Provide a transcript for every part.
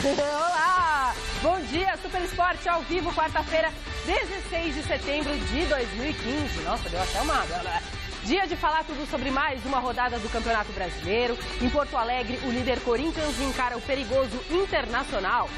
Olá! Bom dia, Super Esporte ao vivo, quarta-feira, 16 de setembro de 2015. Nossa, deu até uma... Dia de falar tudo sobre mais uma rodada do Campeonato Brasileiro. Em Porto Alegre, o líder Corinthians encara o perigoso Internacional.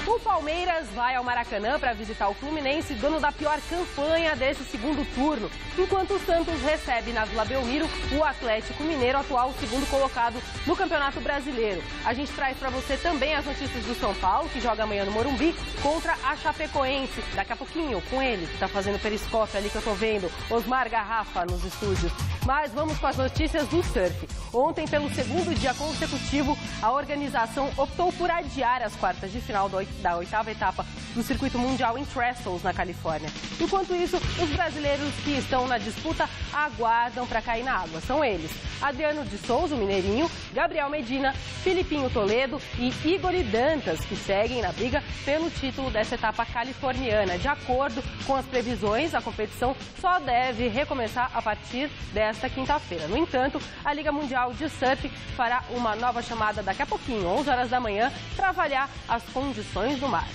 O Palmeiras vai ao Maracanã para visitar o Fluminense, dono da pior campanha desse segundo turno, enquanto o Santos recebe na Vila Belmiro o Atlético Mineiro, atual segundo colocado no Campeonato Brasileiro. A gente traz para você também as notícias do São Paulo, que joga amanhã no Morumbi, contra a Chapecoense. Daqui a pouquinho, com ele, que está fazendo periscópio ali que eu tô vendo, Osmar Garrafa nos estúdios. Mas vamos com as notícias do surf. Ontem, pelo segundo dia consecutivo, a organização optou por adiar as quartas de final da oitava etapa do Circuito Mundial em Trestles, na Califórnia. Enquanto isso, os brasileiros que estão na disputa aguardam para cair na água. São eles: Adriano de Souza, o mineirinho, Gabriel Medina, Filipinho Toledo e Igor Dantas, que seguem na briga pelo título dessa etapa californiana. De acordo com as previsões, a competição só deve recomeçar a partir desta quinta-feira. No entanto, a Liga Mundial de Surf fará uma nova chamada daqui a pouquinho, 11 horas da manhã, para avaliar as condições do mar.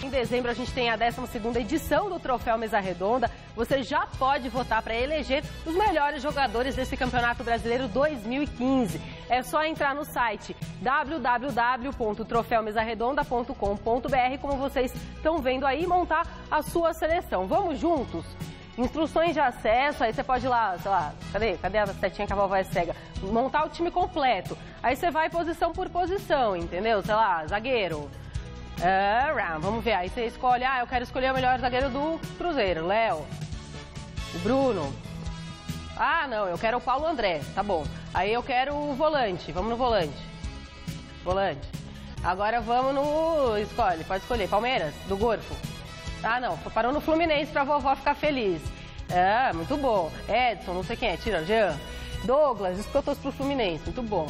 Em dezembro, a gente tem a 12ª edição do Troféu Mesa Redonda. Você já pode votar para eleger os melhores jogadores desse Campeonato Brasileiro 2015. É só entrar no site www.trofeumesarredonda.com.br, como vocês estão vendo aí, e montar a sua seleção. Vamos juntos? Instruções de acesso, aí você pode ir lá, sei lá, cadê a setinha que a vovó é cega? Montar o time completo. Aí você vai posição por posição, entendeu? Sei lá, zagueiro. Vamos ver, aí você escolhe, eu quero escolher o melhor zagueiro do Cruzeiro, Léo, o Bruno. Não, eu quero o Paulo André, tá bom. Aí eu quero o volante, vamos no volante. Agora vamos no, pode escolher, Palmeiras, do Gorfo. Não, parou no Fluminense pra vovó ficar feliz. Muito bom. Edson, não sei quem é, tira, Jean. Douglas, isso que eu torço pro Fluminense, muito bom.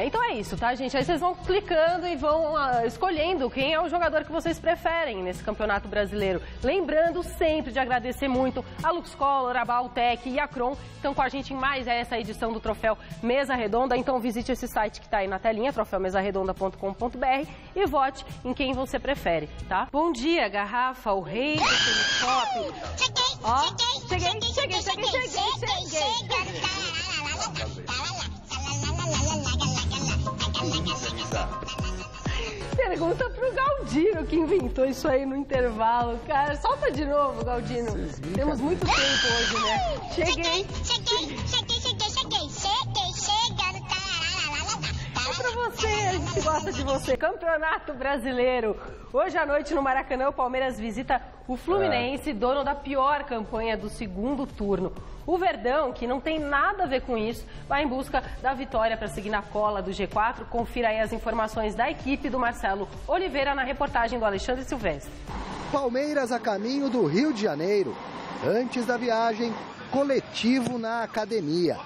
Então é isso, tá, gente? Aí vocês vão clicando e vão escolhendo quem é o jogador que vocês preferem nesse Campeonato Brasileiro. Lembrando sempre de agradecer muito a Luxcolor, a Baltec e a Kron, que estão com a gente em mais essa edição do Troféu Mesa Redonda. Então visite esse site que está aí na telinha, trofeumesarredonda.com.br, e vote em quem você prefere, tá? Bom dia, Garrafa, o rei do telescópio. Cheguei. Pergunta pro Galdino, que inventou isso aí no intervalo. Cara, solta de novo, Galdino. Temos muito tempo hoje, né? Cheguei. É pra você, a gente gosta de você. Campeonato Brasileiro. Hoje à noite no Maracanã, o Palmeiras visita o Fluminense, dono da pior campanha do segundo turno. O Verdão, que não tem nada a ver com isso, vai em busca da vitória para seguir na cola do G4. Confira aí as informações da equipe do Marcelo Oliveira na reportagem do Alexandre Silvestre. Palmeiras a caminho do Rio de Janeiro. Antes da viagem, coletivo na academia.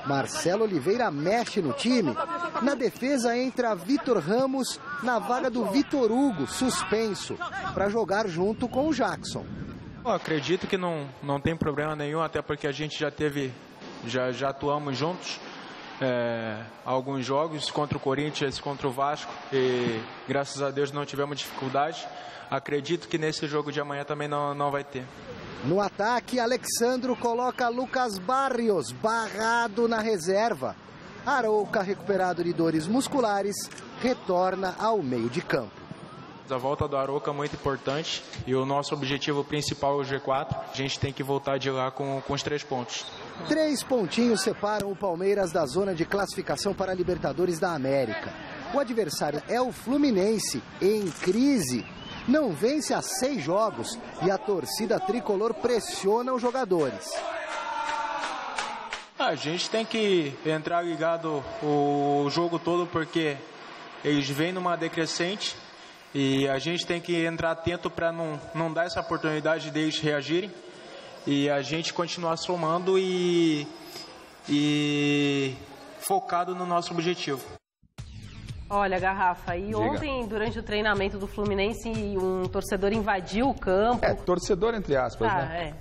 Marcelo Oliveira mexe no time. Na defesa entra Vitor Ramos na vaga do Vitor Hugo, suspenso, para jogar junto com o Jackson. Eu acredito que não tem problema nenhum, até porque a gente já atuamos juntos alguns jogos contra o Corinthians, contra o Vasco, e graças a Deus não tivemos dificuldade. Acredito que nesse jogo de amanhã também não vai ter. No ataque, Alexandro coloca Lucas Barrios barrado na reserva. Arouca, recuperado de dores musculares, retorna ao meio de campo. A volta do Arouca é muito importante e o nosso objetivo principal é o G4. A gente tem que voltar de lá com os 3 pontos. 3 pontinhos separam o Palmeiras da zona de classificação para a Libertadores da América. O adversário é o Fluminense, em crise. Não vence há 6 jogos e a torcida tricolor pressiona os jogadores. A gente tem que entrar ligado o jogo todo porque eles vêm numa decrescente. E a gente tem que entrar atento para não dar essa oportunidade deles reagirem. E a gente continuar somando e focado no nosso objetivo. Olha, Garrafa, e ontem, durante o treinamento do Fluminense, um torcedor invadiu o campo. Torcedor entre aspas, né?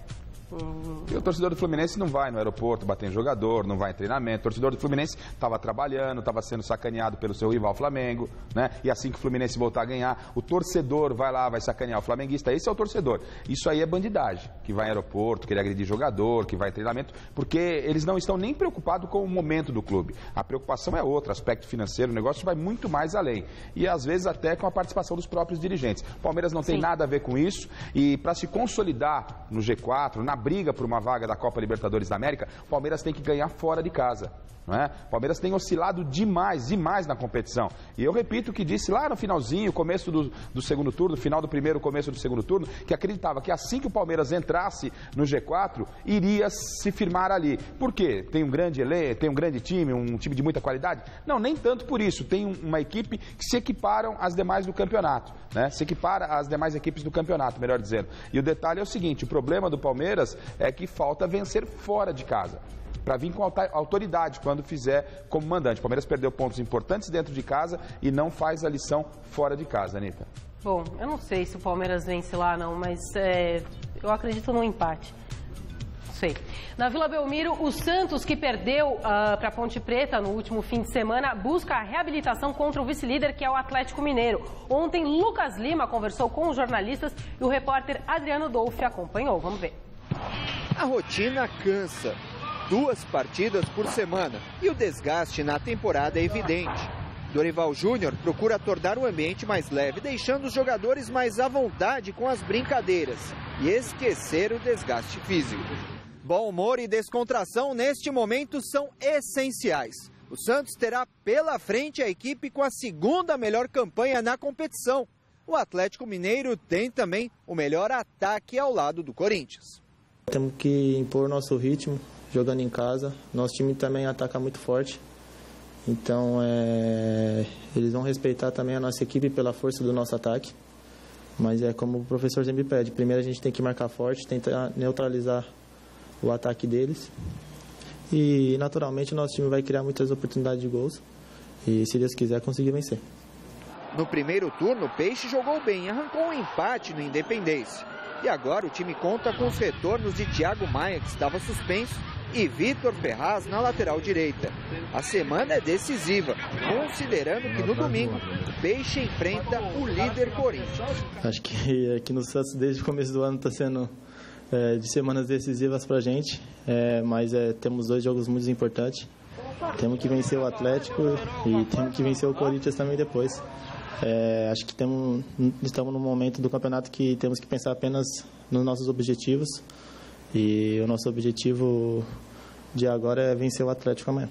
E o torcedor do Fluminense não vai no aeroporto bater em jogador, não vai em treinamento. O torcedor do Fluminense estava trabalhando, estava sendo sacaneado pelo seu rival Flamengo, né? E assim que o Fluminense voltar a ganhar, o torcedor vai lá, vai sacanear o flamenguista. Esse é o torcedor. Isso aí é bandidagem, que vai em aeroporto, querer agredir jogador, que vai em treinamento, porque eles não estão nem preocupados com o momento do clube. A preocupação é outra, aspecto financeiro, o negócio vai muito mais além. E às vezes até com a participação dos próprios dirigentes. O Palmeiras não tem nada a ver com isso, e para se consolidar no G4, na briga por uma vaga da Copa Libertadores da América, o Palmeiras tem que ganhar fora de casa. Não é? O Palmeiras tem oscilado demais na competição. E eu repito o que disse lá no finalzinho, começo do segundo turno, final do primeiro, começo do segundo turno, que acreditava que assim que o Palmeiras entrasse no G4, iria se firmar ali. Por quê? Tem um grande elenco, tem um grande time, um time de muita qualidade? Não, nem tanto por isso. Tem uma equipe que se equiparam às demais do campeonato, né? Se equipara às demais equipes do campeonato, melhor dizendo. E o detalhe é o seguinte, o problema do Palmeiras é que falta vencer fora de casa, para vir com autoridade quando fizer como mandante. O Palmeiras perdeu pontos importantes dentro de casa e não faz a lição fora de casa, Anitta. Bom, eu não sei se o Palmeiras vence lá não, mas eu acredito num empate. Não sei. Na Vila Belmiro, o Santos, que perdeu para a Ponte Preta no último fim de semana, busca a reabilitação contra o vice-líder, que é o Atlético Mineiro. Ontem, Lucas Lima conversou com os jornalistas e o repórter Adriano Dolfi acompanhou. Vamos ver. A rotina cansa. 2 partidas por semana e o desgaste na temporada é evidente. Dorival Júnior procura tornar o ambiente mais leve, deixando os jogadores mais à vontade com as brincadeiras e esquecer o desgaste físico. Bom humor e descontração neste momento são essenciais. O Santos terá pela frente a equipe com a segunda melhor campanha na competição. O Atlético Mineiro tem também o melhor ataque ao lado do Corinthians. Temos que impor nosso ritmo jogando em casa. Nosso time também ataca muito forte. Então, eles vão respeitar também a nossa equipe pela força do nosso ataque. Mas é como o professor sempre pede. Primeiro a gente tem que marcar forte, tentar neutralizar o ataque deles. E, naturalmente, o nosso time vai criar muitas oportunidades de gols. E, se Deus quiser, conseguir vencer. No primeiro turno, o Peixe jogou bem, arrancou um empate no Independência. E agora o time conta com os retornos de Thiago Maia, que estava suspenso, e Vitor Ferraz na lateral direita. A semana é decisiva, considerando que no domingo o Peixe enfrenta o líder Corinthians. Acho que aqui no Santos, desde o começo do ano, está sendo de semanas decisivas para a gente, mas temos 2 jogos muito importantes. Temos que vencer o Atlético e temos que vencer o Corinthians também depois. Acho que estamos num momento do campeonato que temos que pensar apenas nos nossos objetivos. E o nosso objetivo de agora é vencer o Atlético amanhã.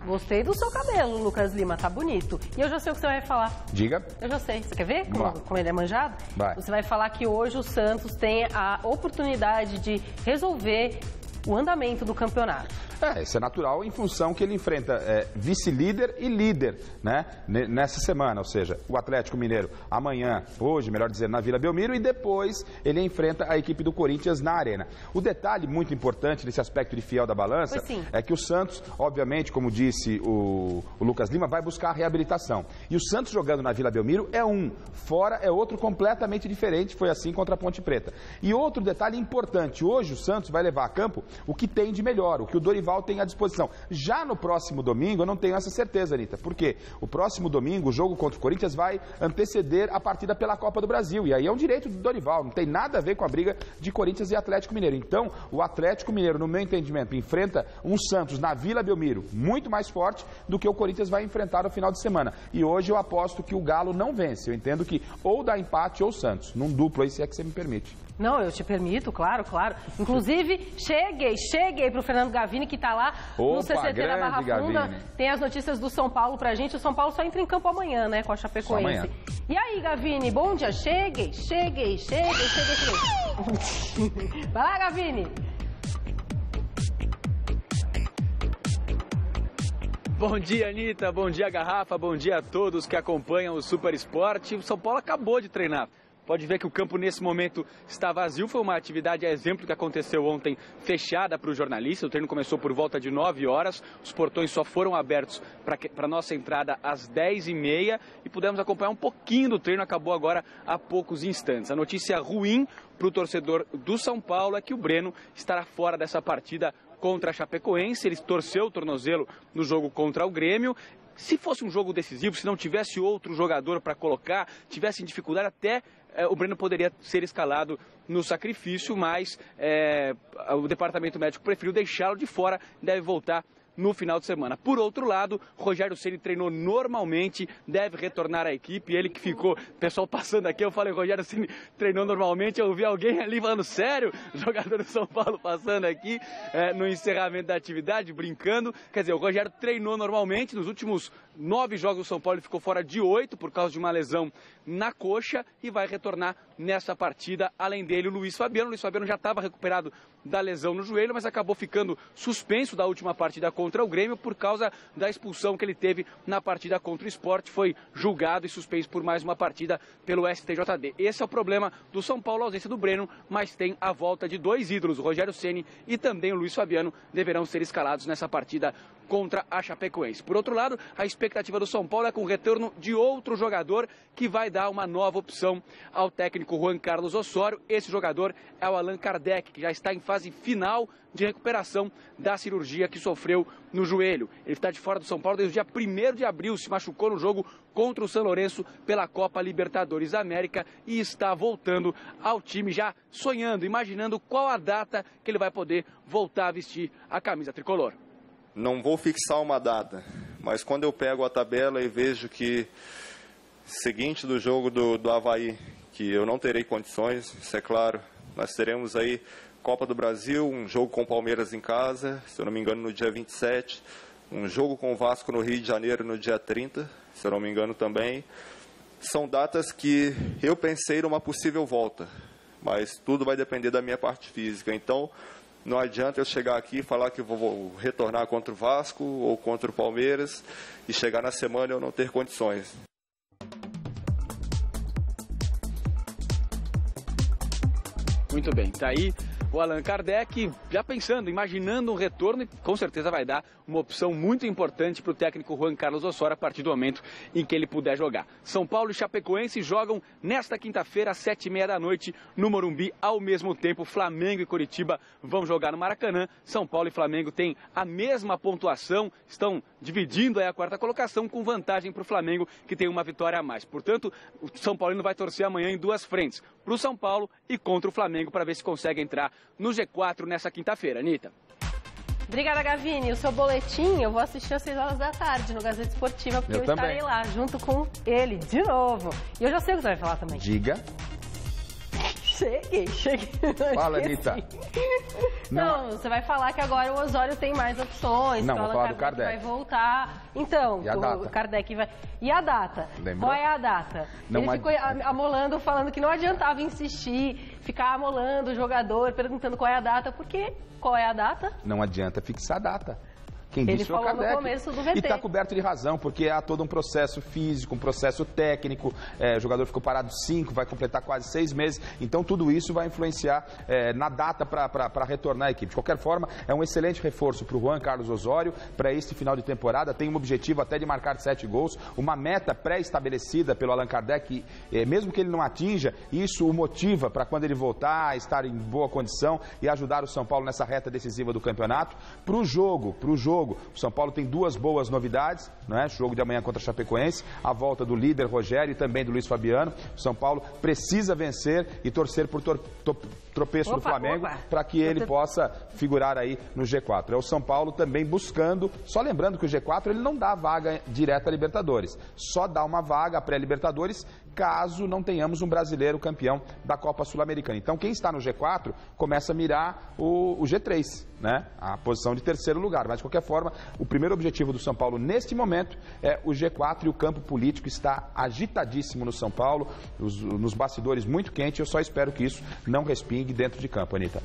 Gostei do seu cabelo, Lucas Lima, tá bonito. E eu já sei o que você vai falar. Diga. Eu já sei. Você quer ver como ele é manjado? Vai. Você vai falar que hoje o Santos tem a oportunidade de resolver o andamento do campeonato. Isso é natural em função que ele enfrenta vice-líder e líder, né, nessa semana, ou seja, o Atlético Mineiro amanhã, hoje, melhor dizendo, na Vila Belmiro, e depois ele enfrenta a equipe do Corinthians na Arena. O detalhe muito importante nesse aspecto de fiel da balança é que o Santos, obviamente, como disse o Lucas Lima, vai buscar a reabilitação. E o Santos jogando na Vila Belmiro é um, fora é outro completamente diferente, foi assim contra a Ponte Preta. E outro detalhe importante, hoje o Santos vai levar a campo o que tem de melhor, o que o Dorival tem à disposição. Já no próximo domingo, eu não tenho essa certeza, Anitta. Por quê? O próximo domingo, o jogo contra o Corinthians vai anteceder a partida pela Copa do Brasil. E aí é um direito do Dorival. Não tem nada a ver com a briga de Corinthians e Atlético Mineiro. Então, o Atlético Mineiro, no meu entendimento, enfrenta um Santos na Vila Belmiro muito mais forte do que o Corinthians vai enfrentar no final de semana. E hoje eu aposto que o Galo não vence. Eu entendo que ou dá empate ou Santos. Num duplo aí, se é que você me permite. Não, eu te permito, claro. Inclusive, cheguei pro Fernando Gavini, que tá lá no CCT da Barra Funda. Gavini. Tem as notícias do São Paulo pra gente. O São Paulo só entra em campo amanhã, né, com a Chapecoense. E aí, Gavini, bom dia? Cheguei. Vai lá, Gavini. Bom dia, Anitta. Bom dia, Garrafa. Bom dia a todos que acompanham o Super Esporte. O São Paulo acabou de treinar. Pode ver que o campo nesse momento está vazio. Foi uma atividade a exemplo que aconteceu ontem, fechada para os jornalistas. O treino começou por volta de 9 horas. Os portões só foram abertos para a nossa entrada às 10h30 e pudemos acompanhar um pouquinho do treino. Acabou agora há poucos instantes. A notícia ruim para o torcedor do São Paulo é que o Breno estará fora dessa partida contra a Chapecoense. Ele torceu o tornozelo no jogo contra o Grêmio. Se fosse um jogo decisivo, se não tivesse outro jogador para colocar, tivesse dificuldade, até o Breno poderia ser escalado no sacrifício, mas o departamento médico preferiu deixá-lo de fora, deve voltar no final de semana. Por outro lado, Rogério Ceni treinou normalmente, deve retornar à equipe. Ele que ficou, pessoal passando aqui, eu falei, Rogério Ceni treinou normalmente, eu ouvi alguém ali falando, sério? Jogador do São Paulo passando aqui no encerramento da atividade, brincando. Quer dizer, o Rogério treinou normalmente, nos últimos 9 jogos do São Paulo ele ficou fora de 8 por causa de uma lesão na coxa e vai retornar nessa partida. Além dele, o Luiz Fabiano. O Luiz Fabiano já estava recuperado da lesão no joelho, mas acabou ficando suspenso da última partida contra o Grêmio por causa da expulsão que ele teve na partida contra o Sport. Foi julgado e suspenso por mais uma partida pelo STJD. Esse é o problema do São Paulo, a ausência do Breno, mas tem a volta de 2 ídolos, o Rogério Ceni e também o Luiz Fabiano, deverão ser escalados nessa partida contra a Chapecoense. Por outro lado, a expectativa do São Paulo é com o retorno de outro jogador que vai dar uma nova opção ao técnico Juan Carlos Osório. Esse jogador é o Allan Kardec, que já está em fase final de recuperação da cirurgia que sofreu no joelho. Ele está de fora do São Paulo desde o dia 1º de abril, se machucou no jogo contra o São Lourenço pela Copa Libertadores da América e está voltando ao time já sonhando, imaginando qual a data que ele vai poder voltar a vestir a camisa tricolor. Não vou fixar uma data, mas quando eu pego a tabela e vejo que seguinte do jogo do Avaí, que eu não terei condições, isso é claro, nós teremos aí Copa do Brasil, um jogo com o Palmeiras em casa, se eu não me engano no dia 27, um jogo com o Vasco no Rio de Janeiro no dia 30, se eu não me engano também. São datas que eu pensei numa possível volta, mas tudo vai depender da minha parte física, então não adianta eu chegar aqui e falar que vou retornar contra o Vasco ou contra o Palmeiras e chegar na semana e eu não ter condições. Muito bem, tá aí o Allan Kardec já pensando, imaginando um retorno e com certeza vai dar uma opção muito importante para o técnico Juan Carlos Osório a partir do momento em que ele puder jogar. São Paulo e Chapecoense jogam nesta quinta-feira às 7h30 da noite no Morumbi. Ao mesmo tempo, Flamengo e Coritiba vão jogar no Maracanã. São Paulo e Flamengo têm a mesma pontuação, estão dividindo aí a 4ª colocação com vantagem para o Flamengo, que tem uma vitória a mais. Portanto, o São Paulino vai torcer amanhã em 2 frentes, para o São Paulo e contra o Flamengo, para ver se consegue entrar no G4 nessa quinta-feira. Anitta. Obrigada, Gavini. O seu boletim eu vou assistir às 6 horas da tarde no Gazeta Esportiva, porque eu estarei lá junto com ele de novo. E eu já sei o que você vai falar também. Diga. Cheguei. Fala, Anitta. Não, você vai falar que agora o Osório tem mais opções. Não, vou falar do Kardec Kardec. vai voltar. Então, e a data? O Kardec vai... E a data? Lembrou? Qual é a data? Não Ele ficou amolando, falando que não adiantava insistir, ficar amolando o jogador, perguntando qual é a data, porque qual é a data? Não adianta fixar a data. Quem Ele disse foi o falou Kardec. no começo do VT. E está coberto de razão, porque há todo um processo físico, um processo técnico. O jogador ficou parado 5, vai completar quase 6 meses. Então, tudo isso vai influenciar na data para retornar à equipe. De qualquer forma, é um excelente reforço para o Juan Carlos Osório para este final de temporada. Tem um objetivo até de marcar 7 gols, uma meta pré-estabelecida pelo Allan Kardec. Mesmo que ele não atinja, isso o motiva para quando ele voltar, estar em boa condição e ajudar o São Paulo nessa reta decisiva do campeonato. Para o jogo, o São Paulo tem 2 boas novidades, né? Jogo de amanhã contra a Chapecoense, a volta do líder Rogério e também do Luiz Fabiano. O São Paulo precisa vencer e torcer por tropeço do Flamengo para que ele possa figurar aí no G4. É o São Paulo também buscando, só lembrando que o G4 ele não dá vaga direta a Libertadores, só dá uma vaga pré-Libertadores caso não tenhamos um brasileiro campeão da Copa Sul-Americana. Então quem está no G4 começa a mirar o G3, né? A posição de 3º lugar. Mas de qualquer forma, o primeiro objetivo do São Paulo neste momento é o G4 e o campo político está agitadíssimo no São Paulo, nos bastidores muito quente. Eu só espero que isso não respingue dentro de campo, Anitta.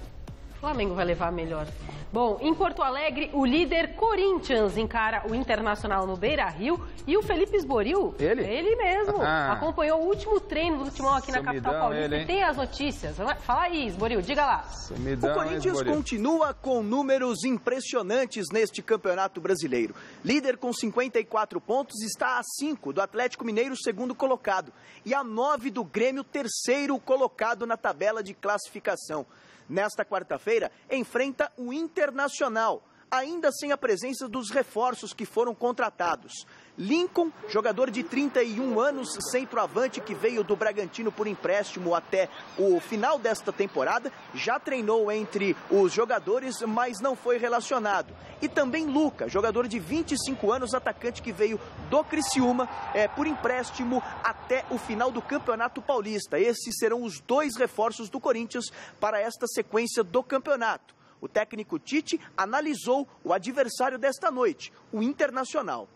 Flamengo vai levar melhor. Bom, em Porto Alegre, o líder Corinthians encara o Internacional no Beira-Rio e o Felipe Esboril, ele mesmo, acompanhou o último treino do Timão aqui na capital paulista e tem as notícias. Fala aí, Esboril, diga lá. O Corinthians continua com números impressionantes neste Campeonato Brasileiro. Líder com 54 pontos, está a 5 do Atlético Mineiro, segundo colocado, e a 9 do Grêmio, terceiro colocado na tabela de classificação. Nesta quarta-feira, enfrenta o Internacional, ainda sem a presença dos reforços que foram contratados. Lincoln, jogador de 31 anos, centroavante que veio do Bragantino por empréstimo até o final desta temporada, já treinou entre os jogadores, mas não foi relacionado. E também Luca, jogador de 25 anos, atacante que veio do Criciúma por empréstimo até o final do Campeonato Paulista. Esses serão os 2 reforços do Corinthians para esta sequência do campeonato. O técnico Tite analisou o adversário desta noite, o Internacional.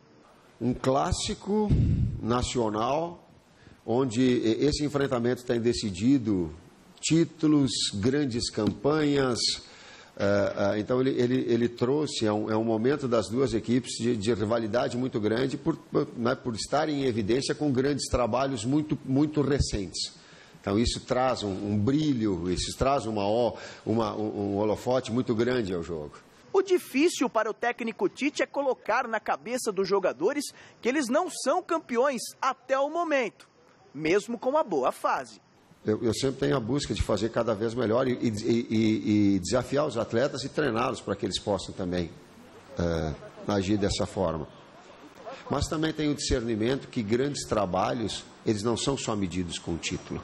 Um clássico nacional, onde esse enfrentamento tem decidido títulos, grandes campanhas. Então ele trouxe, é um momento das duas equipes de rivalidade muito grande, por estarem em evidência com grandes trabalhos muito recentes. Então isso traz um brilho, isso traz um holofote muito grande ao jogo. O difícil para o técnico Tite é colocar na cabeça dos jogadores que eles não são campeões até o momento, mesmo com uma boa fase. Eu sempre tenho a busca de fazer cada vez melhor e desafiar os atletas e treiná-los para que eles possam também agir dessa forma. Mas também tenho o discernimento que grandes trabalhos, eles não são só medidos com o título.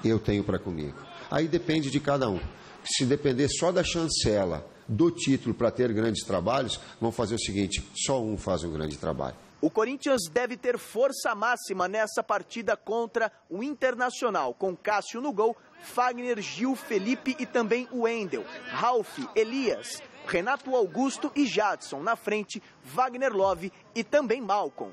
Eu tenho para comigo. Aí depende de cada um. Se depender só da chancela do título para ter grandes trabalhos, vamos fazer o seguinte, só um faz um grande trabalho. O Corinthians deve ter força máxima nessa partida contra o Internacional, com Cássio no gol, Fagner, Gil, Felipe e também o Wendel, Ralf, Elias, Renato Augusto e Jadson na frente, Wagner Love e também Malcom.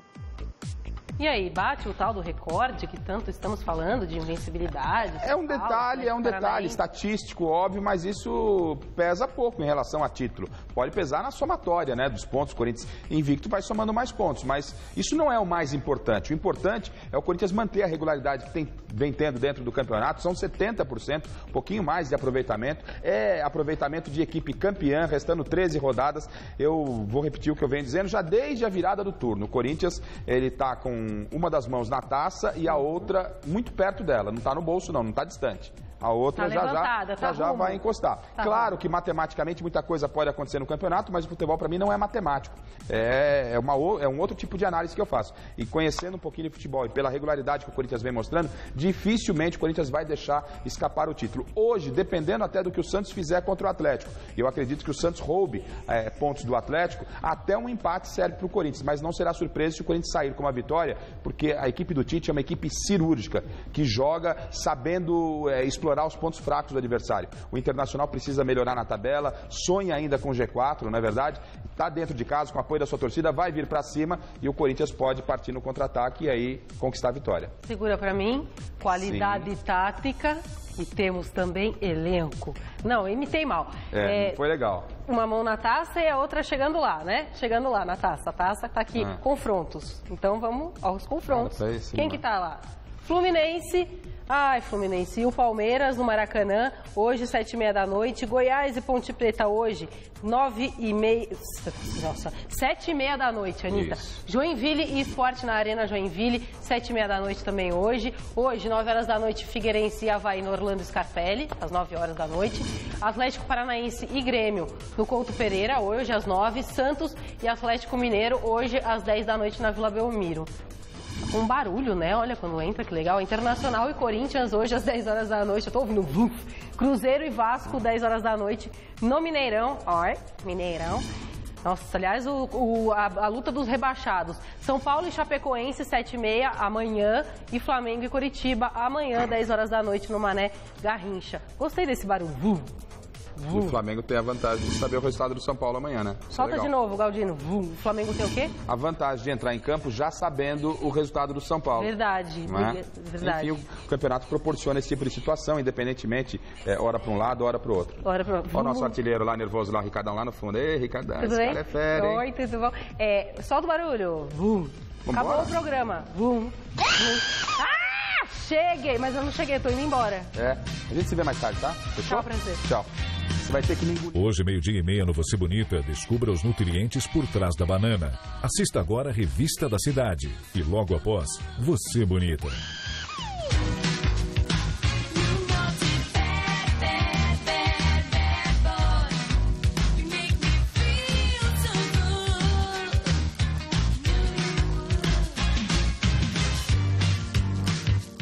E aí, bate o tal do recorde que tanto estamos falando de invencibilidade? É um detalhe estatístico, óbvio, mas isso pesa pouco em relação a título. Pode pesar na somatória, né, dos pontos. O Corinthians invicto vai somando mais pontos, mas isso não é o mais importante. O importante é o Corinthians manter a regularidade que vem tendo dentro do campeonato. São 70%, um pouquinho mais de aproveitamento. É aproveitamento de equipe campeã, restando 13 rodadas. Eu vou repetir o que eu venho dizendo já desde a virada do turno. O Corinthians, ele está com uma das mãos na taça e a outra muito perto dela. Não está no bolso, não está distante. A outra já vai encostar. Claro que matematicamente muita coisa pode acontecer no campeonato, mas o futebol para mim não é matemático. É um outro tipo de análise que eu faço. E conhecendo um pouquinho de futebol e pela regularidade que o Corinthians vem mostrando, dificilmente o Corinthians vai deixar escapar o título. Hoje, dependendo até do que o Santos fizer contra o Atlético, eu acredito que o Santos roube pontos do Atlético, até um empate serve para o Corinthians, mas não será surpresa se o Corinthians sair com uma vitória, porque a equipe do Tite é uma equipe cirúrgica, que joga sabendo explorar os pontos fracos do adversário. O Internacional precisa melhorar na tabela, sonha ainda com o G4, não é verdade? Está dentro de casa, com o apoio da sua torcida, vai vir para cima e o Corinthians pode partir no contra-ataque e aí conquistar a vitória. Segura para mim, qualidade tática e temos também elenco. Não, imitei mal. Foi legal. Uma mão na taça e a outra chegando lá, né? Chegando lá na taça. A taça está aqui, confrontos. Então vamos aos confrontos. Quem que tá lá? Fluminense. Ai, Fluminense. E o Palmeiras no Maracanã, hoje, 7h30 da noite. Goiás e Ponte Preta hoje, 9h30. Nossa, 7h30 da noite, Anitta. Isso. Joinville e Sport na Arena Joinville, 7h30 da noite também hoje. Hoje, 9 horas da noite, Figueirense e Avaí no Orlando Scarpelli, às 9 horas da noite. Atlético Paranaense e Grêmio no Couto Pereira, hoje às 9h. Santos e Atlético Mineiro, hoje às 10 da noite na Vila Belmiro. Um barulho, né? Olha, quando entra, que legal. Internacional e Corinthians, hoje às 10 horas da noite. Eu tô ouvindo. Cruzeiro e Vasco, 10 horas da noite. No Mineirão. Olha, Mineirão. Nossa, aliás, a luta dos rebaixados. São Paulo e Chapecoense, 7h30 amanhã. E Flamengo e Curitiba, amanhã, 10 horas da noite, no Mané Garrincha. Gostei desse barulho. E o Flamengo tem a vantagem de saber o resultado do São Paulo amanhã, né? Solta de novo, Galdino. O Flamengo tem o quê? A vantagem de entrar em campo já sabendo o resultado do São Paulo. Verdade, verdade. Enfim, o campeonato proporciona esse tipo de situação, independentemente, hora para um lado, hora para o outro. Hora para o Olha o nosso artilheiro lá, nervoso lá, o Ricardão lá no fundo. Ei, Ricardão, esse cara é fera, hein? Oi, tudo bom? Solta o barulho. Acabou o programa. Cheguei, mas eu não cheguei, tô indo embora. A gente se vê mais tarde, tá? Fechou? Tchau pra você. Tchau. Você vai ter que me engolir. Hoje, 12:30 no Você Bonita, descubra os nutrientes por trás da banana. Assista agora a Revista da Cidade. E logo após, Você Bonita.